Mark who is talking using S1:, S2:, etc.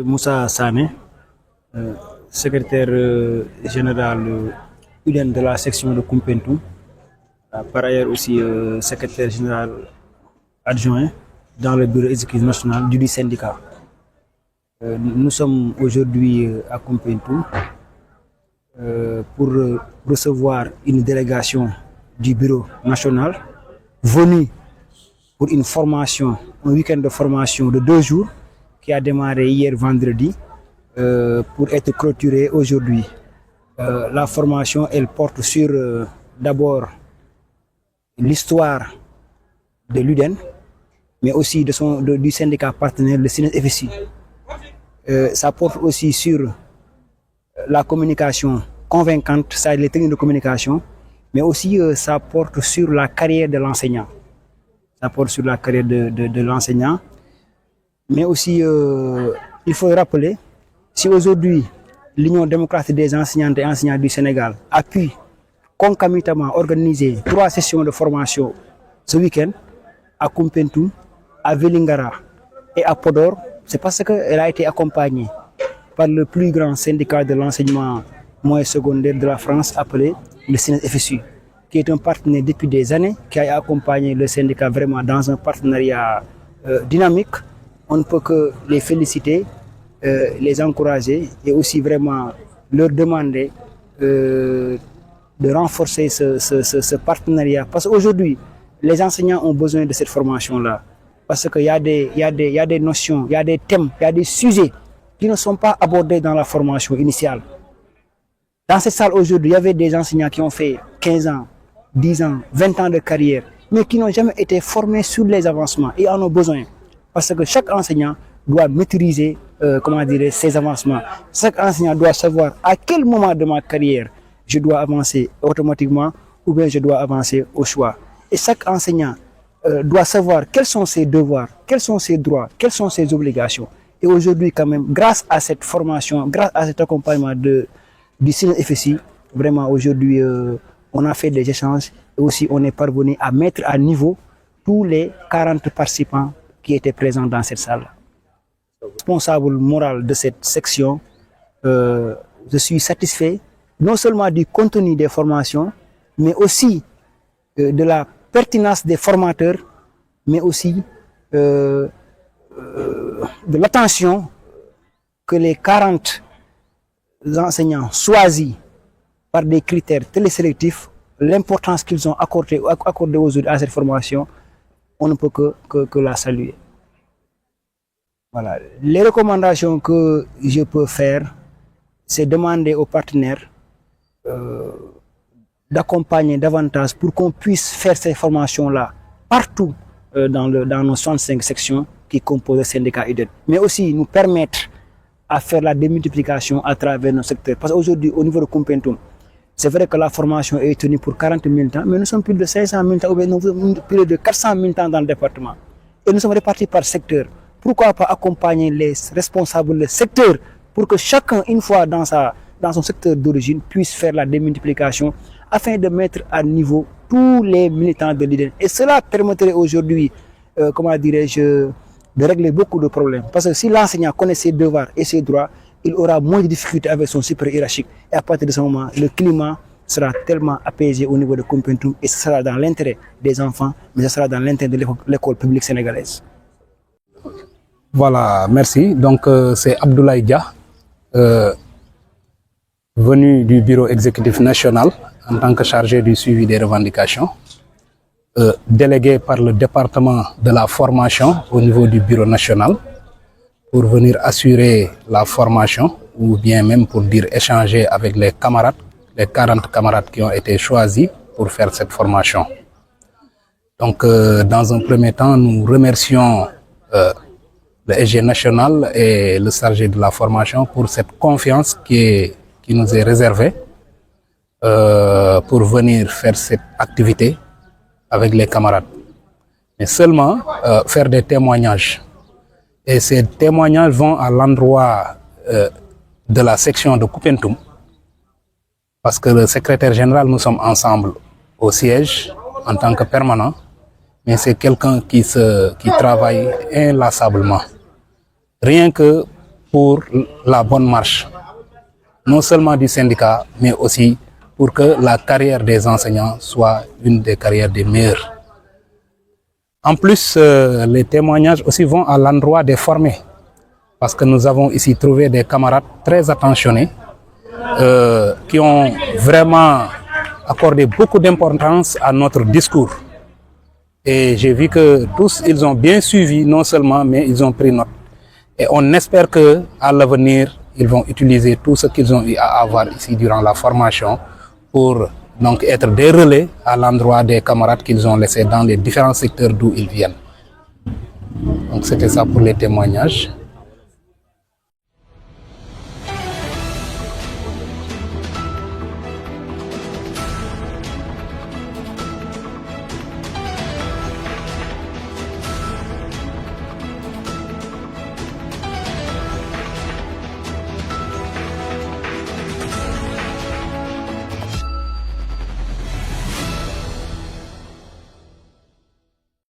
S1: Moussa Sané, secrétaire général UDEN de la section de Koumpentoum, par ailleurs aussi secrétaire général adjoint dans le bureau exécutif national du syndicat. Nous sommes aujourd'hui à Koumpentoum pour recevoir une délégation du bureau national venue pour une formation, un week-end de formation de 2 jours qui a démarré hier vendredi pour être clôturé aujourd'hui. La formation, elle porte sur d'abord l'histoire de l'UDEN, mais aussi du syndicat partenaire, le SNES-FSI. Ça porte aussi sur la communication convaincante, ça les techniques de communication, mais aussi ça porte sur la carrière de l'enseignant. Ça porte sur la carrière de l'enseignant. Mais aussi, il faut rappeler, si aujourd'hui l'Union démocratique des enseignantes et enseignants du Sénégal a pu concomitamment organiser 3 sessions de formation ce week-end à Koumpentoum, à Vélingara et à Podor, c'est parce qu'elle a été accompagnée par le plus grand syndicat de l'enseignement moyen secondaire de la France appelé le SNES-FSU, qui est un partenaire depuis des années, qui a accompagné le syndicat vraiment dans un partenariat dynamique. On ne peut que les féliciter, les encourager et aussi vraiment leur demander de renforcer ce partenariat. Parce qu'aujourd'hui, les enseignants ont besoin de cette formation-là. Parce qu'il y a des notions, il y a des thèmes, il y a des sujets qui ne sont pas abordés dans la formation initiale. Dans cette salle aujourd'hui, il y avait des enseignants qui ont fait 15 ans, 10 ans, 20 ans de carrière, mais qui n'ont jamais été formés sur les avancements et en ont besoin. Parce que chaque enseignant doit maîtriser ses avancements. Chaque enseignant doit savoir à quel moment de ma carrière je dois avancer automatiquement ou bien je dois avancer au choix. Et chaque enseignant doit savoir quels sont ses devoirs, quels sont ses droits, quelles sont ses obligations. Et aujourd'hui, quand même, grâce à cette formation, grâce à cet accompagnement du SNES-FSI, vraiment aujourd'hui, on a fait des échanges et aussi on est parvenu à mettre à niveau tous les 40 participants qui étaient présents dans cette salle. Responsable moral de cette section, je suis satisfait non seulement du contenu des formations, mais aussi de la pertinence des formateurs, mais aussi de l'attention que les 40 enseignants choisis par des critères télésélectifs, l'importance qu'ils ont accordée aujourd'hui à cette formation, on ne peut que la saluer. Voilà. Les recommandations que je peux faire, c'est demander aux partenaires d'accompagner davantage pour qu'on puisse faire ces formations-là partout dans nos 65 sections qui composent le syndicat UDEN. Mais aussi nous permettre à faire la démultiplication à travers nos secteurs. Parce qu'aujourd'hui, au niveau de Koumpentoum, c'est vrai que la formation est tenue pour 40 militants, mais nous sommes plus de 500 militants, ou bien nous sommes plus de 400 militants dans le département. Et nous sommes répartis par secteur. Pourquoi pas accompagner les responsables des secteurs pour que chacun, une fois dans son secteur d'origine, puisse faire la démultiplication afin de mettre à niveau tous les militants de l'UDEN. Et cela permettrait aujourd'hui, de régler beaucoup de problèmes. Parce que si l'enseignant connaît ses devoirs et ses droits, il aura moins de difficultés avec son supérieur hiérarchique. Et à partir de ce moment, le climat sera tellement apaisé au niveau de Koumpentoum et ce sera dans l'intérêt des enfants, mais ce sera dans l'intérêt de l'école publique sénégalaise.
S2: Voilà, merci. Donc c'est Abdoulaye Dia, venu du bureau exécutif national en tant que chargé du suivi des revendications, délégué par le département de la formation au niveau du bureau national pour venir assurer la formation ou bien même pour dire échanger avec les camarades, les 40 camarades qui ont été choisis pour faire cette formation. Donc dans un premier temps, nous remercions le SG national et le chargé de la formation pour cette confiance qui nous est réservée pour venir faire cette activité avec les camarades. Mais seulement faire des témoignages. Et ces témoignages vont à l'endroit de la section de Koumpentoum, parce que le secrétaire général, nous sommes ensemble au siège en tant que permanent, mais c'est quelqu'un qui travaille inlassablement. Rien que pour la bonne marche, non seulement du syndicat, mais aussi pour que la carrière des enseignants soit une des carrières des meilleures. En plus, les témoignages aussi vont à l'endroit des formés, parce que nous avons ici trouvé des camarades très attentionnés, qui ont vraiment accordé beaucoup d'importance à notre discours. Et j'ai vu que tous, ils ont bien suivi, non seulement, mais ils ont pris note. Et on espère qu'à l'avenir, ils vont utiliser tout ce qu'ils ont eu à avoir ici durant la formation pour donc être des relais à l'endroit des camarades qu'ils ont laissés dans les différents secteurs d'où ils viennent. Donc c'était ça pour les témoignages.